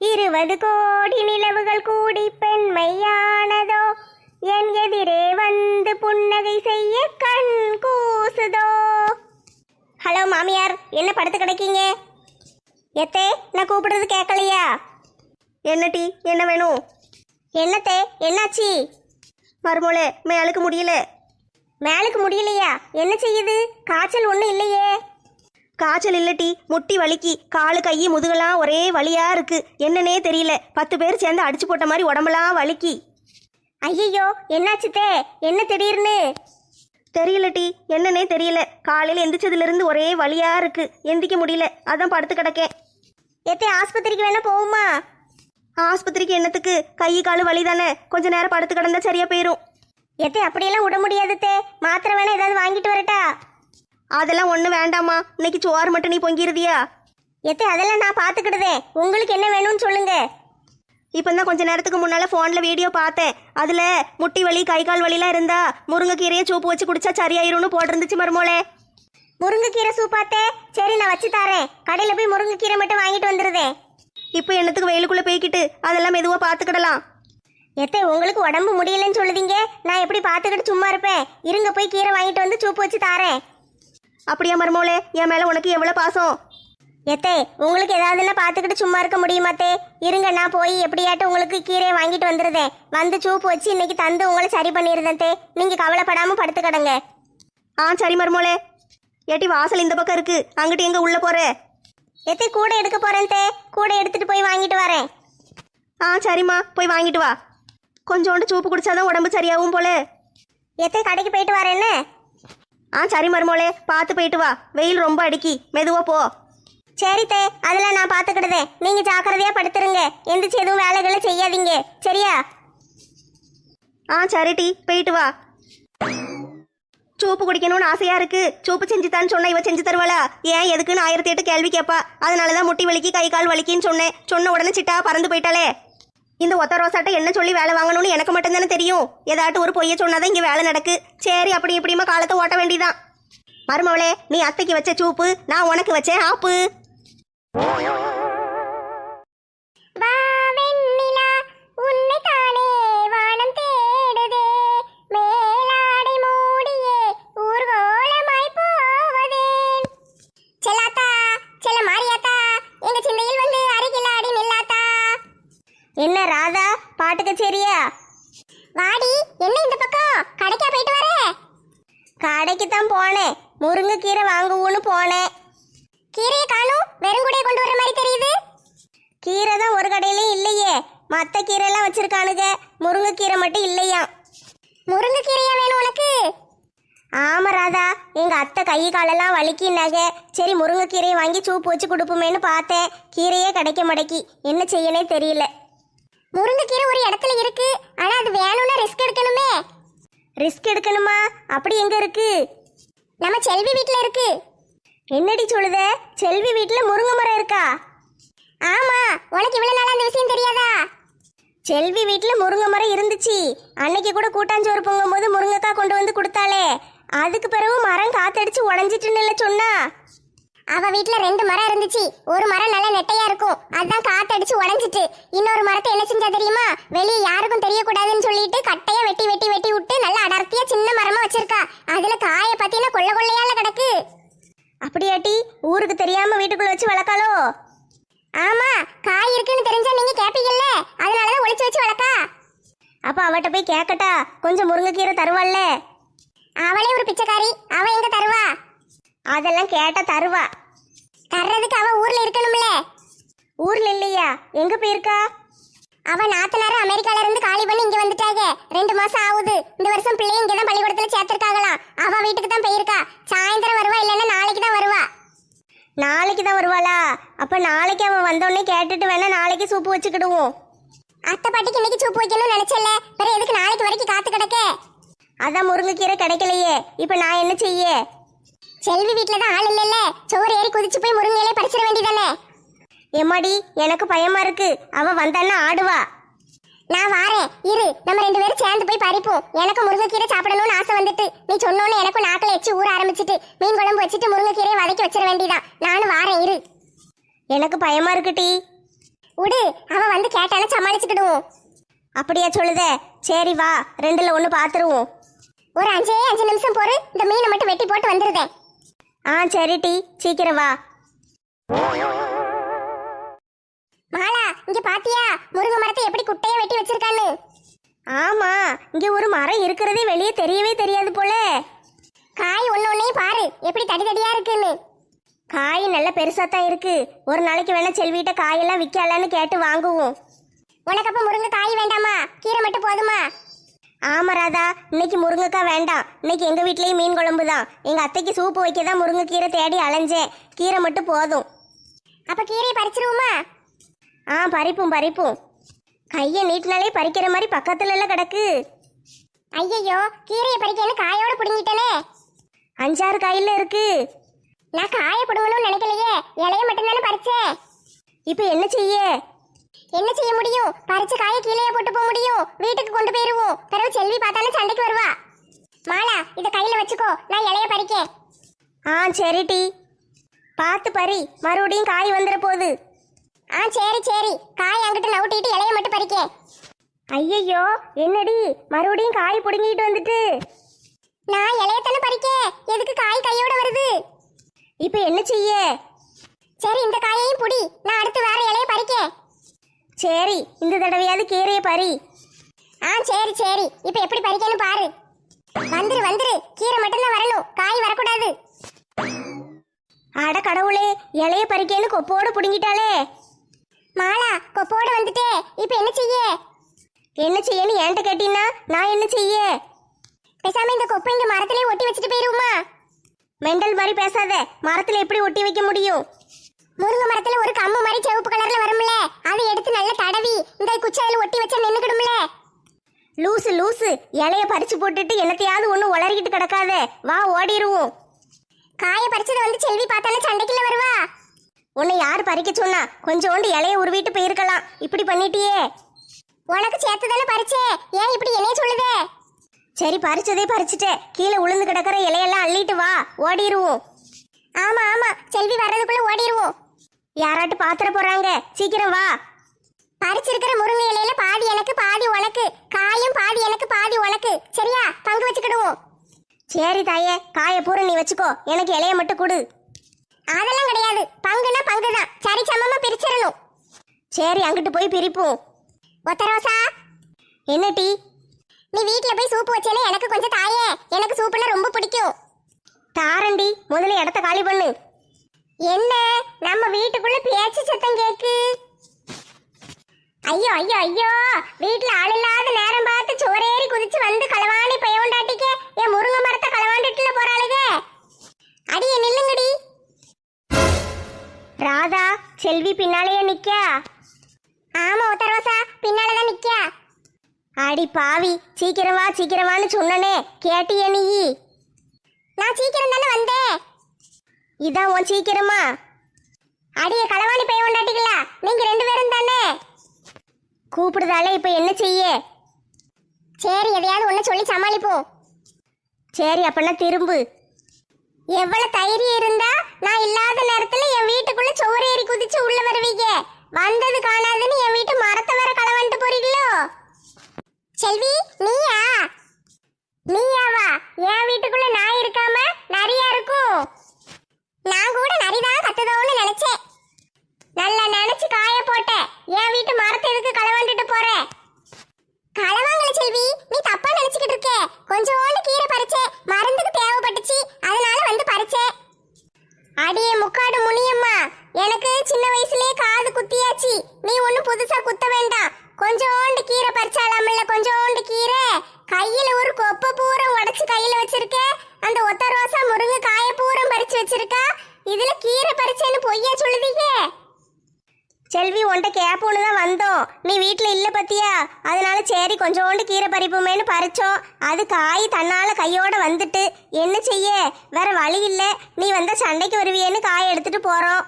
20 கோடி நிலவுகள் கூடி பெண்மையானதோ, என் எதிரே வந்து புன்னகை செய்ய கண் கூசுதோ. ஹலோ மாமியார், என்ன படுத்து கிடக்கீங்க? எத்தே, நான் கூப்பிடுறது கேட்கலையா? என்ன டீ, என்ன வேணும்? என்னத்தே, என்னாச்சு? மருமோளே, மேலுக்கு முடியல. மேலுக்கு முடியலையா? என்ன செய்யுது? காய்ச்சல் ஒன்றும் இல்லையே. காய்ச்சல் இல்ல டீ, முட்டி வலிக்கு. காலு கை முதுகெல்லாம் ஒரே வலியா இருக்கு. என்னன்னே தெரியல. 10 பேர் சேர்ந்து அடிச்சு போட்ட மாதிரி உடம்பெல்லாம் வலிக்கு. ஐயோ, என்னாச்சுத்தே? என்ன திடீர்னு? தெரியல டீ, என்னன்னே தெரியல. காலையில் எந்திரிச்சதுல இருந்து ஒரே வலியா இருக்கு. எந்திரிக்க முடியல, அதான் படுத்து கிடக்கேன். எத்தே, ஆஸ்பத்திரிக்கு வேணா போகுமா? ஆஸ்பத்திரிக்கு என்னத்துக்கு? கை காலு வலி தானே, கொஞ்ச நேரம் படுத்து கிடந்தா சரியா போயிடும். எத்தே, அப்படியெல்லாம் விட முடியாதுத்தே. மாத்திரை வேணா ஏதாவது வாங்கிட்டு வரட்டா? அதெல்லாம் ஒன்றும் வேண்டாமா. இன்னைக்கு சோறு மட்டும் நீ பொங்கிருதியா? எத்தே, அதெல்லாம் நான் பார்த்துக்கிடுதேன். உங்களுக்கு என்ன வேணும்னு சொல்லுங்க. இப்போ தான் கொஞ்ச நேரத்துக்கு முன்னால் ஃபோனில் வீடியோ பார்த்தேன். அதில் முட்டி வலி கை கால் வலிலாம் இருந்தா முருங்கைக்கீரையை சூப்பு வச்சு குடிச்சா சரியாயிரும்னு போட்டிருந்துச்சு மருமோளே. முருங்கைக்கீரை சூப்பாத்தே? சரி, நான் வச்சு தரேன். கடையில் போய் முருங்கைக்கீரை மட்டும் வாங்கிட்டு வந்துடுதேன். இப்போ என்னத்துக்கு வெயிலுக்குள்ளே போய்கிட்டு அதெல்லாம் மெதுவாக பார்த்துக்கிடலாம். எத்தே, உங்களுக்கு உடம்பு முடியலன்னு சொல்லுதீங்க, நான் எப்படி பார்த்துக்கிட்டு சும்மா இருப்பேன்? இருங்க, போய் கீரை வாங்கிட்டு வந்து சூப்பு வச்சு தாரேன். அப்படியா மருமோளே, என் மேலே உனக்கு எவ்வளோ பாசம். எத்தே, உங்களுக்கு ஏதாவதுன்னா பார்த்துக்கிட்டு சும்மா இருக்க முடியுமாத்தே? இருங்க, நான் போய் எப்படியாட்டும் உங்களுக்கு கீரையை வாங்கிட்டு வந்துடுதேன். வந்து சூப்பு வச்சு இன்னைக்கு தந்து உங்களை சரி பண்ணிடுதேன் தே. நீங்கள் கவலைப்படாமல் படுத்து கிடங்க. சரி மருமோளே. ஏட்டி, வாசல் இந்த பக்கம் இருக்கு, அங்கிட்டு எங்கே உள்ளே போகிற? எத்தே, கூட எடுக்க போகிறேன் தே. கூட எடுத்துகிட்டு போய் வாங்கிட்டு வரேன். சரிம்மா, போய் வாங்கிட்டு வா. கொஞ்சோண்டு சூப்பு குடிச்சாதான் உடம்பு சரியாகும் போல. எத்தே, கடைக்கு போயிட்டு வரேன்னு? சரி மருமோளே, பார்த்து போயிட்டு வா. வெயில் ரொம்ப அடிக்கி, மெதுவா போ. சரி தே, அதெல்லாம் நான் பார்த்துக்கிடுதேன். நீங்கள் ஜாக்கிரதையாக படுத்துருங்க. எந்திரிச்சு எதுவும் வேலைகளை செய்யாதீங்க, சரியா? சரி டீ, போயிட்டு வா. சூப்பு குடிக்கணும்னு ஆசையா இருக்கு. சூப்பு செஞ்சுத்தான்னு சொன்ன இவ செஞ்சு தருவாளா? ஏன் எதுக்குன்னு 1008 கேள்வி கேட்பா. அதனாலதான் முட்டி வலிக்கு கை கால் வலிக்குன்னு சொன்னேன். சொன்ன உடனே சிட்டா பறந்து போயிட்டாலே. இந்த ஒத்த ரோசாட்ட என்ன சொல்லி வேலை வாங்கணும்னு எனக்கு மட்டும்தானே தெரியும். ஏதாட்டு ஒரு பொய்ய சொன்னாதான் இங்க வேலை நடக்கு. சரி, அப்படி இப்படிமா காலத்தை ஓட்ட வேண்டிதான். மருமவளே, நீ அத்தைக்கு வச்ச சூப்பு, நான் உனக்கு வச்சேன் ஆப்பு. என்ன ராதா, பாட்டு கச்சேரியா? வாடி, என்ன இந்த பக்கம்? கடைக்கா போயிட்டு வர? கடைக்கு தான் போனேன், முருங்கைக்கீரை வாங்குவோன்னு போனேன். கீரையை காணும், வெறுங்கூடைய கொண்டு வர மாதிரி தெரியுது. கீரை தான் ஒரு கடையிலையும் இல்லையே. மற்ற கீரையெல்லாம் வச்சிருக்கானுங்க, முருங்கைக்கீரை மட்டும் இல்லையா. முருங்கைக்கீரையா வேணும் உனக்கு? ஆமா ராதா, எங்க அத்தை கை காலெல்லாம் வலிக்கினாங்க. சரி, முருங்கைக்கீரையை வாங்கி சூப்பு வச்சு கொடுப்போமேன்னு பார்த்தேன். கீரையே கிடைக்க மாட்டேக்கி, என்ன செய்யனே தெரியல. முருங்கைக்கீரை ஒரு இடத்துல இருக்கு, ஆனா அது வேணும்னா ரிஸ்க் எடுக்கணுமே. ரிஸ்க் எடுக்கணுமா? அப்படி எங்க இருக்கு? நம்ம செல்வி வீட்டுல இருக்கு. என்னடி சொல்லுத? செல்வி வீட்டுல முருங்கை மரம் இருக்கா? ஆமா, உனக்கு இவ்வளவு நாளா அந்த விஷயம் தெரியாதா? செல்வி வீட்டுல முருங்கை மரம் இருந்துச்சு. அன்னைக்கு கூட கூட்டாஞ்சோறு பொங்கும் போது முருங்கைக்காய் கொண்டு வந்து கொடுத்தாலே. அதுக்கு பிறகு மரம் காத்தடிச்சு உடஞ்சிட்டுன்னு சொன்னா. அவ வீட்டுல 2 மரம் இருந்துச்சு. ஒரு மரம் நல்ல நெட்டையா இருக்கும், அதான் காத்தடிச்சு உடஞ்சிட்டு. இன்னொரு மரத்தை என்ன செஞ்சா தெரியுமா? வெளியே யாருக்கும் தெரியக்கூடாதுன்னு சொல்லிட்டு கட்டையா வெட்டி வெட்டி வெட்டி விட்டு நல்ல அடர்த்தியா சின்ன மரமா வச்சிருக்கா. அதுல காய பத்தினா கொள்ள கொள்ளையால கிடக்கு. அப்படியாட்டி, ஊருக்கு தெரியாம வீட்டுக்குள்ள வச்சு வளர்க்காளோ? ஆமா, காய் இருக்குன்னு தெரிஞ்சா நீங்க கேப்பீங்கல்ல, அதனாலதான் ஒளிச்சு வச்சு வளர்க்கா. அப்ப அவட்ட போய் கேட்கட்டா, கொஞ்சம் முருங்கைக்கீரை தருவாள்ல? அவளே ஒரு பிச்சைக்காரி, அவ எங்க தருவா? அதெல்லாம் கேட்டா தருவா. தர்றதுக்கு அவ ஊர்ல இருக்கணும்ல. ஊர்ல இல்லையா? எங்க போயிருக்கா? அவ நாத்தனார அமெரிக்கால இருந்து காலி பண்ணி இங்க வந்துட்டாங்க. 2 மாசம் ஆகுது. இந்த வருஷம் பிள்ளைய இங்கதான் பள்ளிக்கூடத்துல சேர்த்திருக்காங்களாம். அவ வீட்டுக்கு தான் போயிருக்கா. சாயந்தரம் வருவா, இல்லைன்னா நாளைக்கு தான் வருவா. நாளைக்கு தான் வருவாளா? அப்ப நாளைக்கு அவன் வந்தோடனே கேட்டுட்டு வேணா நாளைக்கு சூப்பு வச்சுக்கிடுவோம். அத்தை பாட்டிக்கு இன்னைக்கு சூப்பு வைக்கணும்னு நினைச்சல, வேற எதுக்கு நாளைக்கு வரைக்கும் காத்து கிடக்க? அதான் முருங்கைக்கீரை கிடைக்கலையே, இப்ப நான் என்ன செய்ய? செல்வி வீட்டுல தான் ஆள் இல்லைல்ல, சோறு ஏறி குதிச்சு போய் முருங்கையிலே பறிச்சிட வேண்டியதானே. எம்மாடி, எனக்கு பயமா இருக்கு. அவ வந்தான்னா ஆடுவா. நான் வாரேன், இரு, நம்ம 2 பேரும் சேர்ந்து போய் பறிப்போம். எனக்கு முருங்கைக்கீரை சாப்பிடணும்னு ஆசை வந்துட்டு, நீ சொன்னோன்னு எனக்கும் நாக்கில் எச்சு ஊற ஆரம்பிச்சிட்டு. மீன் குழம்பு வச்சுட்டு முருங்கைக்கீரையை வதக்கி வச்சிட வேண்டியதான். நானும் வாரேன், இரு. எனக்கு பயமா இருக்குடி. உடு, அவன் வந்து கேட்டாலும் சமாளிச்சுக்கிடுவோம். அப்படியா சொல்லுதே? சரி வா, ரெண்டுல ஒன்று பார்த்துருவோம். ஒரு 5 நிமிஷம் பொறு, இந்த மீனை மட்டும் வெட்டி போட்டு வந்துருதேன். ஆ சரி டி, சீக்கிரம் வா. மாலா, இங்க பாத்தியா முருங்கை மரத்தை எப்படி குட்டையா வெட்டி வச்சிருக்கான்னு? ஆமா, இங்க ஒரு மரம் இருக்கிறதே வெளியே தெரியவே தெரியாது போல. காய் ஒன்னையும் பாரு எப்படி தடி தடியா இருக்குன்னு. காய் நல்ல பெருசா தான் இருக்கு. ஒரு நாளைக்கு வேணா செல்விட்ட காயெல்லாம் விற்கலான்னு கேட்டு வாங்குவோம். உனக்கு அப்ப முருங்கை காய் வேண்டாமா? கீரை மட்டும் போதுமா? ஆமா ராதா, இன்னைக்கு முருங்கைக்காய் வேண்டாம். இன்னைக்கு எங்க வீட்லயும் மீன் குழம்பு தான். எங்க அத்தைக்கு சூப்பு வைக்க தான் முருங்கைக்கீரை தேடி அலைஞ்சேன். கீரை மட்டும் போதும். அப்ப கீரையை பறிச்சிருவோமா? ஆ பறிப்போம். கையை நீட்டினாலே பறிக்கிற மாதிரி பக்கத்துல எல்லாம் கிடக்கு. ஐயையோ, கீரையை பறிக்கன்னு காயோட புடுங்கிட்டனே. 5-6 காயில இருக்கு. நான் காயை புடுங்கணும்னு நினைக்கலையே, இலைய மட்டும் தானே பறிச்சேன். இப்ப என்ன செய்ய? என்ன செய்ய முடியும்? பறிச்ச காயை கீழே போட்டு போக முடியும்? வீட்டுக்கு கொண்டு போயிருவோம். பிறகு செல்வி பார்த்தாலும் சண்டைக்கு வருவா. மாலா, இத கையில வச்சுக்கோ, நான் இலைய பறிக்கேன். ஆ சரி டி, பார்த்து பறி, மறுபடியும் காய் வந்துட போகுது. ஆ சரி காய் அங்கிட்டு நவுட்டிட்டு இலைய மட்டும் பறிக்கேன். ஐயையோ, என்னடி மறுபடியும் காய் புடுங்கிட்டு வந்துட்டு? நான் இலையத்தானே பறிக்கேன், எதுக்கு காய் கையோட வருது? இப்ப என்ன செய்ய? சரி, இந்த காயையும் புடி, நான் அடுத்து வேற இலைய பறிக்கேன். சரி, இந்த தடவையாவது கீரையை பறி. ஆ சரி இப்ப எப்படி பறிக்கன்னு பாரு. வந்துரு, கீரை மட்டும்தான் வரணும், காய் வரக்கூடாது. அட கடவுளே, இலைய பறிக்கேன்னு கொப்போடு புடுங்கிட்டாளே. மாலா, கொப்போட வந்துட்டே, இப்ப என்ன செய்ய? என்ன செய்யன்னு என்கிட்ட கேட்டீங்கன்னா நான் என்ன செய்ய? பேசாம இந்த கொப்பை இங்க மரத்திலே ஒட்டி வச்சுட்டு போயிருவோமா? மெண்டல் மாதிரி பேசாத. மரத்துல எப்படி ஒட்டி வைக்க முடியும்? முருங்கை மரத்துல ஒரு கம்பு மாதிரி சிவப்பு கலர்ல வரும்ல, அதை எடுத்து நல்லா தடவி இந்த குச்சாயில ஒட்டி வச்சா நின்னுக்கிடும்ல. லூசு, இலைய பறிச்சு போட்டுட்டு என்னத்தையாவது ஒண்ணு உளறிக்கிட்டு கிடக்காத. வா ஓடிடுவோம். காயை பறிச்சதை வந்து செல்வி பார்த்தாலும் சண்டைக்குள்ள வருவா. உன்னை யார் பறிக்க சொன்னா? கொஞ்சோண்டு இலைய உருவிட்டு போயிருக்கலாம். இப்படி பண்ணிட்டியே. உனக்கு சேர்த்து தானே பறிச்சே, ஏன் இப்படி என்னைய சொல்லுதே? சரி, பறிச்சதே பறிச்சுட்டேன். கீழே உளுந்து கிடக்கிற இலையெல்லாம் அள்ளிட்டு வா, ஓடிடுவோம். ஆமா செல்வி வர்றதுக்குள்ள ஓடிடுவோம். யாராட்டு பாத்திர போறாங்க, சீக்கிரம் வா. பறிச்சிருக்கிற முருங்கை இலையில பாதி எனக்கு பாதி உனக்கு, காயும் பாதி எனக்கு பாதி உனக்கு, சரியா? பங்கு வச்சுக்கிடுவோம். சரி தாயே, காய பூரா நீ வச்சுக்கோ, எனக்கு இலைய மட்டும் கொடு. அதெல்லாம் கிடையாது, பங்குனா பங்குதான், சரி சமமா பிரிச்சிடணும். சரி, அங்கிட்டு போய் பிரிப்போம். ஒத்தரோசா, என்ன டீ? நீ வீட்டுல போய் சூப்பு வச்சேனே, எனக்கு கொஞ்சம் தாயே, எனக்கு சூப்புனா ரொம்ப பிடிக்கும். தாரண்டி, முதல்ல இடத்த காலி பண்ணு. என்ன நம்ம வீட்டுக்குள்ள பேச்சு சத்தம் கேக்கு? ஐயோ வீட்டுல ஆள் இல்லாத நேரம் பார்த்து சோரேறி குதிச்சு வந்து களவாணி பையன்டாட்டிக்க என் முருங்கை மரத்தை களவாண்டுட்டுல போறாளுக. அடியே நில்லுங்கடி. ராதா, செல்வி பின்னாலேயே நிக்கா? ஆமா ஒத்தரோசா, பின்னாலதான் நிக்கா. அடி பாவி, சீக்கிரமான்னு சொன்னனே, கேட்டியே நீ? நான் சீக்கிரம் தானே வந்தேன். இதான் உன் சீக்கிரமா? அடியே களவாணி பையன்டாட்டிகளா, நீங்க 2 பேரும் தானே? கூப்பிடுதாலே, இப்ப என்ன செய்ய? சரி, எதையாவது ஒண்ணு சொல்லி சமாளிப்போம். சரி, அப்பனா திரும்பு. எவ்வளவு தைரியம் இருந்தா நான் இல்லாத நேரத்துல என் வீட்டுக்குள்ள சோரேறி குதிச்சு உள்ள வருவீங்க. வந்தது காணாதுன்னு என் வீட்டு மரத்தை வேற களவாண்டு போறீங்களோ? செல்வி, நீயாவா? என் வீட்டுக்குள்ள நாய் இருக்காம நரியா இருக்கும். நான் கூட நரிதான் கத்துதோன்னு நினைச்சேன். நல்லா நினைச்சு காய போட்டேன். என் வீட்டு மரத்தை எதுக்கு களவாண்டுட்டு போற? களவாங்கல செல்வி, நீ தப்பா நினைச்சுக்கிட்டு இருக்க. கொஞ்சோண்டு கீரை பறிச்சேன், மருந்துக்கு தேவைப்பட்டுச்சு, அதனால வந்து பறிச்சேன். அடியே முக்காடு முனியம்மா, எனக்கு சின்ன வயசுலயே காது குத்தியாச்சு. நீ ஒன்னும் புதுசா குத்த வேண்டாம். கொஞ்சோண்டு கீரை பறிச்சாலாமல்ல, கொஞ்சோண்டு கீரை. கையில ஒரு கொப்பை பூரம் உடைச்சு கையில வச்சிருக்க. அந்த ஒத்த ரோசா முருங்கை காய பூரம் பறிச்சு வச்சிருக்கா. இதுல கீரை பறிச்சேன்னு பொய்யா சொல்லுதீங்க? செல்வி, உன்கிட்ட கேப்போன்னு தான் வந்தோம். நீ வீட்டுல இல்ல பத்தியா, அதனால சரி கொஞ்சோண்டு கீரை பறிப்போமேன்னு பறிச்சோம். அது காய் தன்னால கையோட வந்துட்டு என்ன செய்ய, வேற வழி இல்ல. நீ வந்தா சண்டைக்கு வருவியேன்னு காய் எடுத்துட்டு போறோம்.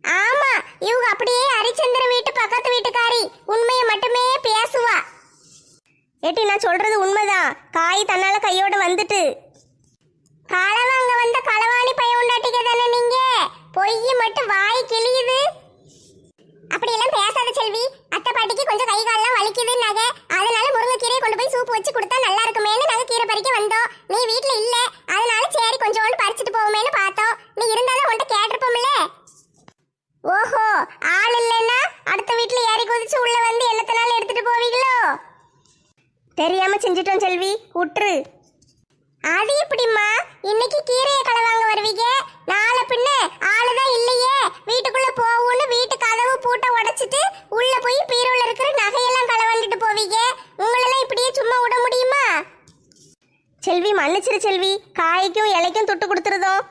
ஆமா, இவங்க அப்படியே ஹரிச்சந்திரன் வீட்டு பக்கத்து வீட்டுக்காரி, உண்மையை மட்டுமே பேசுவா. ஏட்டி, நான் சொல்றது உண்மைதான். காய் தன்னால கையோட வந்துட்டு. களவாங்க வந்த களவாணி பையன் உண்டாட்டிக்க தானே நீங்க? பொய் மட்டும் வாய் கிளியுது. அப்படியெல்லாம் ஆள் இல்லைன்னா அடுத்த வீட்டுல ஏறி குதிச்சு உள்ள வந்து என்னத்தனால எடுத்துட்டு போவீங்களோ? தெரியாம செஞ்சிட்டோம் செல்வி, உற்று. அது எப்படிம்மா? இன்னைக்கு கீரையை களவாங்க வருவீங்க, நாளை பின்ன ஆளுதான் இல்லையே வீட்டுக்குள்ள போவோன்னு வீட்டு கதவு பூட்டை உடைச்சிட்டு உள்ள போய் பீரோல இருக்கிற நகையெல்லாம் களவாண்டுட்டு போவீங்க. உங்களெல்லாம் இப்படியே சும்மா விட முடியுமா? செல்வி மன்னிச்சிரு செல்வி, காய்க்கும் இலைக்கும் துட்டு கொடுத்துருதோம்.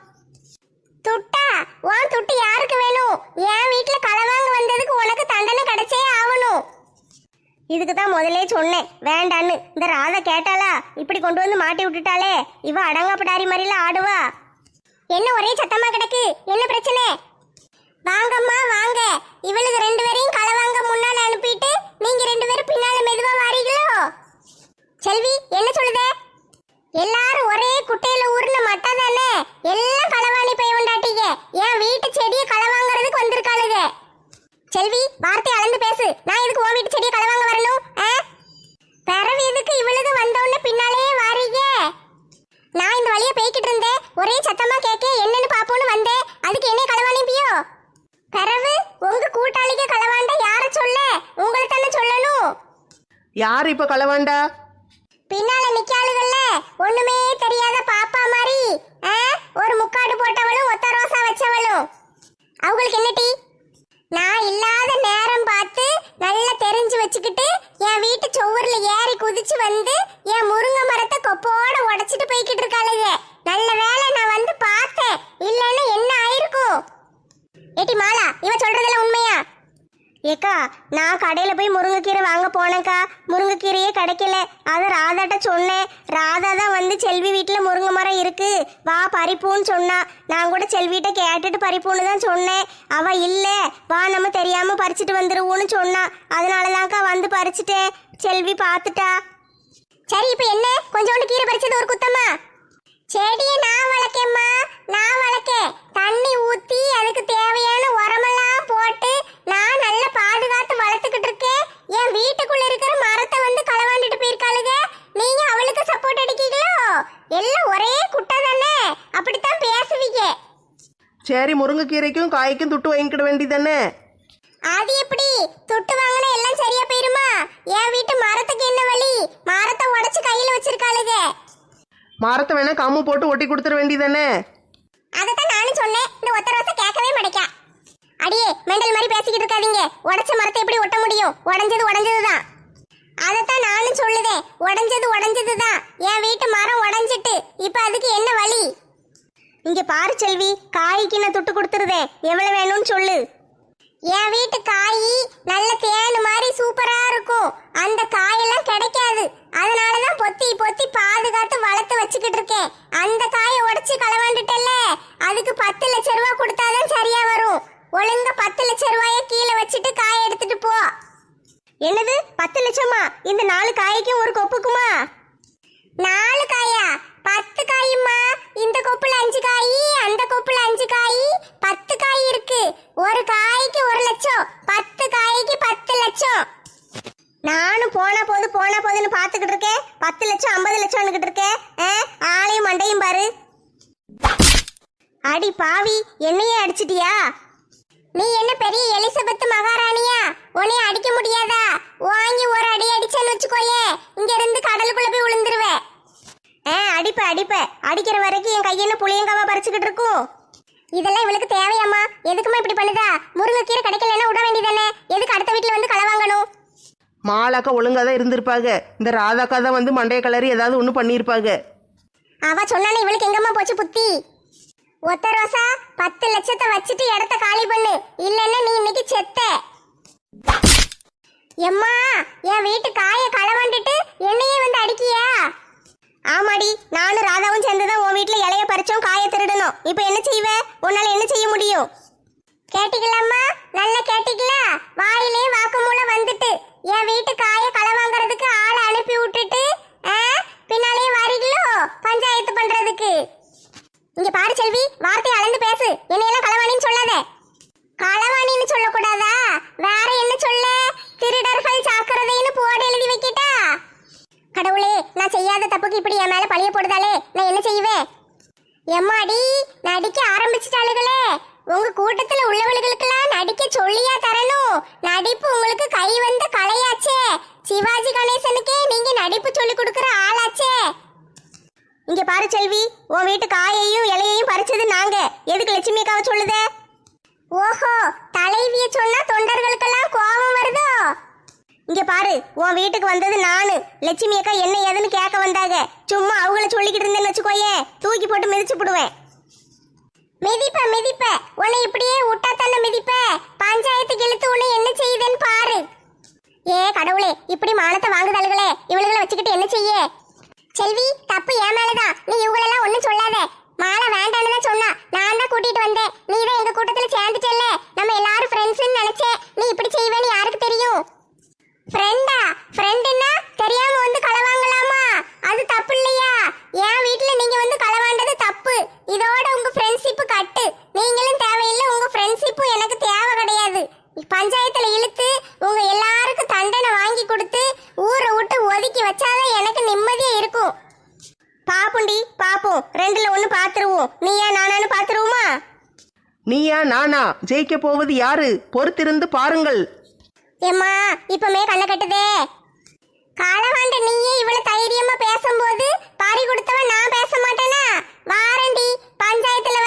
துட்டா? உன் துட்டு யாருக்கு வேணும்? என் வீட்டுல களவாங்க வந்ததுக்கு உனக்கு தண்டனை கிடைச்சே ஆகணும். இதுக்கு தான் முதலே சொன்னேன் வேண்டான்னு. இந்த ராதா கேட்டாளா, இப்படி கொண்டு வந்து மாட்டி விட்டுட்டாலே. இவ அடங்காப்படாரி மாதிரில ஆடுவா. என்ன ஒரே சத்தமா கிடக்கு? என்ன பிரச்சனை? வாங்கம்மா வாங்க. இவளுக்கு 2 பேரையும் களவாங்க முன்னால அனுப்பிட்டு நீங்க 2 பேரும் பின்னால மெதுவா வாரீங்களோ? செல்வி என்ன சொல்லுதே? எல்லாரும் ஒரே குட்டையில ஊர்ன மட்டா தானே? எல்லாம் களவாணி பைய உண்டாட்டீங்க. என் வீட்டு செடியை களவாங்கிறதுக்கு வந்திருக்காளுங்க. செல்வி வார்த்தை அளந்து பேசு. நான் எதுக்கு உன் வீட்டு செடியை களவாங்க வரணும்? பிறவு எதுக்கு இவளுக்கு வந்தோடனே பின்னாலேயே வாரீங்க? நான் இந்த வழியா பேய்கிட்டு இருந்தேன், ஒரே சத்தமா கேட்க என்னன்னு பாப்போன்னு வந்தேன். அதுக்கு என்ன களவாணிப்பியோ? பிறவு உங்க கூட்டாளிக்கு களவாண்டா யார சொல்ல? உங்களுக்கு தானே சொல்லணும். யார் இப்ப களவாண்டா? பின்னால நிக்காளுகள்ல ஒண்ணுமே தெரியாத பாப்பா மாதிரி ஒரு முக்காடு போட்டவளும் ஒத்த ரோசா வச்சவளும். அவங்களுக்கு என்ன டீ? நான் இல்லாத நேரம் பார்த்து நல்லா தெரிஞ்சு வச்சுக்கிட்டு என் வீட்டு சுவர்ல ஏறி குதிச்சு வந்து என் முருங்கை மரத்தை கொப்போட உடைச்சிட்டு போய்கிட்டு இருக்காளுங்க. நல்ல வேளை நான் வந்து பார்த்தேன், இல்லைன்னா என்ன ஆயிருக்கும்? ஏட்டி மாலா, இவ சொல்றதெல்லாம் உண்மையா? ஏக்கா, நான் கடையில போய் முருங்கைக்கீரை வாங்க போனேக்கா. முருங்கைக்கீரையே கிடைக்கல. அதை ராதாட்ட சொன்னேன். ராதா தான் வந்து செல்வி வீட்டில் முருங்கை மரம் இருக்கு, வா பறிப்போன்னு சொன்னா. நான் கூட செல்விகிட்ட கேட்டுட்டு பறிப்போன்னு தான் சொன்னேன். அவ இல்லை, வா நம்ம தெரியாம பறிச்சுட்டு வந்துருவோன்னு சொன்னா. அதனாலதான்க்கா வந்து பறிச்சுட்டேன். செல்வி பார்த்துட்டா. சரி, இப்ப என்ன கொஞ்சோண்டு கீரை பறிச்சது ஒரு குத்தமா? செடியை நான் வளர்க்கேம்மா, நான் வளர்க்கேன். தண்ணி ஊத்தி அதுக்கு தேவையான உரமெல்லாம் போட்டு நான் நல்லா பாதுகாத்து வளர்த்துக்கிட்டு இருக்கேன். என் வீட்டுக்குள்ள இருக்கிற மரத்தை வந்து களவாண்டிட்டு போயிருக்காளுங்க. நீங்க அவளுக்கு சப்போர்ட் அடிக்கீங்களோ? எல்லாம் ஒரே குட்டை தானே, அப்படித்தான் பேசுவீங்க. சரி, முருங்கைக்கீரைக்கும் காய்க்கும் துட்டு வாங்கிக்கிட வேண்டியதானே? அது எப்படி? துட்டு வாங்கினா எல்லாம் சரியா போயிருமா? என் வீட்டு மரத்துக்கு என்ன வழி? மரத்தை உடைச்சு கையில வச்சிருக்காளுங்க. மரத்தை வேணா கம்மு போட்டு ஒட்டி கொடுத்துட வேண்டியதானே? அதத்தான் நானும் சொன்னேன். இந்த ஒத்த ரோசை கேட்கவே மாட்டேக்கா. அடியே மெண்டல் மாதிரி பேசிக்கிட்டு இருக்காதீங்க. உடைச்ச மரத்தை எப்படி ஒட்ட முடியும்? உடைஞ்சதுதான். அதத்தான் நானும் சொல்லுதேன், உடைஞ்சதுதான். என் வீட்டு மரம் உடைஞ்சிட்டு இப்ப அதுக்கு என்ன வழி? இங்க பாரு செல்வி, காய்க்கு நான் துட்டு கொடுத்துருதேன். எவ்வளவு வேணும்னு சொல்லு. என் வீட்டு காய் நல்ல தேன் மாதிரி சூப்பரா இருக்கும். அந்த காயெல்லாம் கிடைக்காது. அதனாலதான் பொத்தி பொத்தி பாதுகாத்து வளர்த்து வச்சுக்கிட்டு இருக்கேன். அந்த காயை உடைச்சு களவாண்டுட்டல்ல, அதுக்கு 10 லட்சம் ரூபாய் கொடுத்தாதான் சரியா வரும். ஒழுங்கா 10 லட்சம் ரூபாய கீழே வச்சுட்டு காயை எடுத்துட்டு போ. என்னது 10 லட்சமா? இந்த 4 காய்க்கும் ஒரு கொப்புக்குமா? 4 காயா? 10 காயுமா? இந்த கொப்புல 5 காய், அந்த கொப்புல 5 காய், 10 காய் இருக்கு. ஒரு காய்க்கு 1 லட்சம், 10 காய்க்கு 10 லட்சம். நானும் போனா போதுன்னு பாத்துக்கிட்டு இருக்கேன். 10 லட்சம் 50 லட்சம்னுக்கிட்டு இருக்கேன். ஆளையும் மண்டையும் பாரு. அடி பாவி, என்னையே அடிச்சிட்டியா? நீ என்ன பெரிய எலிசபெத் மகாராணியா? உன்னை அடிக்க முடியாதா? வாங்கி ஒரு அடி அடிச்சேன்னு வச்சுக்கோயே, இங்க இருந்து கடலுக்குள்ள போய் விழுந்துருவேன். அடிப்ப அடிக்கிற வரைக்கும் என் கையில புளியங்காவா பறிச்சுக்கிட்டு இருக்கும். இதெல்லாம் இவளுக்கு தேவையாமா? எதுக்குமா இப்படி பண்ணுதா? முருங்கைக்கீரை கிடைக்கலன்னா விட வேண்டியதானே? எதுக்கு அடுத்த வீட்டுல வந்து களவாங்கணும்? மாலாக்கா ஒழுங்கா தான் இருந்திருப்பாங்க. இந்த ராதாக்கா தான் வந்து மண்டைய கலரி ஏதாவது ஒன்று பண்ணியிருப்பாங்க. அவ சொன்னானே, இவளுக்கு எங்கம்மா போச்சு புத்தி? ஒத்த ரோசா, 10 லட்சத்தை வச்சுட்டு இடத்த காலி பண்ணு, இல்லன்னா நீ இன்னைக்கு செத்த. எம்மா, என் வீட்டு காயை களவாண்டுட்டு என்னையே வந்து அடிக்கியா? ஆமாடி, நானும் ராதாவும் சேர்ந்துதான் உன் வீட்டுல இலைய பறிச்சோம், காயை திருடணும். இப்ப என்ன செய்வ? உன்னால என்ன செய்ய முடியும்? கேட்டிக்கலாமா? நல்லா கேட்டிக்கலா? வாயிலே வாக்குமூலம் வந்துட்டு என் வீட்டு காயை களவாங்கிறதுக்கு ஆளை அனுப்பி விட்டுட்டு பின்னாலே வாரீங்களோ பஞ்சாயத்து பண்றதுக்கு? இங்க பாரு செல்வி, வார்த்தையை அளந்து பேசு. என்னையெல்லாம் களவாணின்னு சொல்லாத. களவாணின்னு சொல்லக்கூடாதா? வேற என்ன சொல்ல? திருடர்கள் ஜாக்கிரதைன்னு போர்டு எழுதி வைக்கிட்டா? கடவுளே, நான் செய்யாத தப்புக்கு இப்படி என் மேல பழிய போடுதாலே, நான் என்ன செய்வேன்? எம்மாடி, நடிக்க ஆரம்பிச்சிட்டாளுகளே. உங்க கூட்டத்துல உள்ளவர்களுக்கெல்லாம் நடிக்க சொல்லியா நடிப்பு உங்களுக்கு கை வந்த கலையாச்சே. சிவாஜி கணேசனுக்கே நீங்க நடிப்பு சொல்லி கொடுக்குற ஆளாச்சே. இங்க பாரு செல்வி, உன் வீட்டு காயையும் இலையையும் பறிச்சது நாங்க. எதுக்கு லட்சுமி அக்காவை சொல்லுதே? ஓஹோ, தலைவிய சொன்னா தொண்டர்களுக்கெல்லாம் கோபம் வருதோ? இங்க பாரு, உன் வீட்டுக்கு வந்தது நானு. லட்சுமி அக்கா என்ன ஏதுன்னு கேட்க வந்தாங்க. சும்மா அவங்கள சொல்லிக்கிட்டு இருந்தேன்னு வச்சுக்கோயே, தூக்கி போட்டு மிதிச்சு போடுவேன். மிதிப்ப மிதிப்ப, உன்னை இப்படியே விட்டா தானே மிதிப்ப. பஞ்சாயத்துக்கு இழுத்து உன்னை என்ன செய்யுதுன்னு பாரு. ஏ கடவுளே, இப்படி மானத்தை வாங்குதல்களே, இவளுகளை வச்சுக்கிட்டு என்ன செய்ய? செல்வி, தப்பு என் மேலதான். நீ இவங்களெல்லாம் ஒண்ணும் சொல்லாத. மாலை வேண்டான்னு தான் சொன்னா. நான் தான் கூட்டிட்டு வந்தேன். நீ தான் எங்க கூட்டத்துல சேர்ந்துட்டல்ல. நம்ம எல்லாரும் ஃப்ரெண்ட்ஸ்ன்னு நினைச்சேன். நீ இப்படி செய்வேன்னு யாருக்கு தெரியும்? ஃப்ரெண்டா? ஃப்ரெண்டுன்னா தெரியாம வந்து களவாங்கலாமா? அது தப்பு இல்லையா? என் வீட்டுல நீங்க வந்து களவாண்டது தப்பு. இதோட உங்க ஃப்ரெண்ட்ஷிப் கட்டு. நீங்களும் தேவையில்லை, உங்க ஃப்ரெண்ட்ஷிப்பும் எனக்கு தேவை கிடையாது. பஞ்சாயத்துல இழுத்து உங்க எல்லாருக்கும் தண்டனை வாங்கி கொடுத்து ஊரை விட்டு ஒதுக்கி வச்சாதான் எனக்கு நிம்மதியா இருக்கும். பாப்புண்டி பாப்போம், ரெண்டுல ஒண்ணு பாத்துருவோம். நீயா நானான்னு பாத்துருவோமா? நீயா நானா? ஜெயிக்க போவது யாரு? பொறுத்திருந்து பாருங்கள். ஏம்மா, இப்பமே கண்ணை கட்டுதே. களவாண்ட நீயே இவ்வளவு தைரியமா பேசும்போது பறி கொடுத்தவன் நான் பேச மாட்டேனா? வாரண்டி, பஞ்சாயத்துல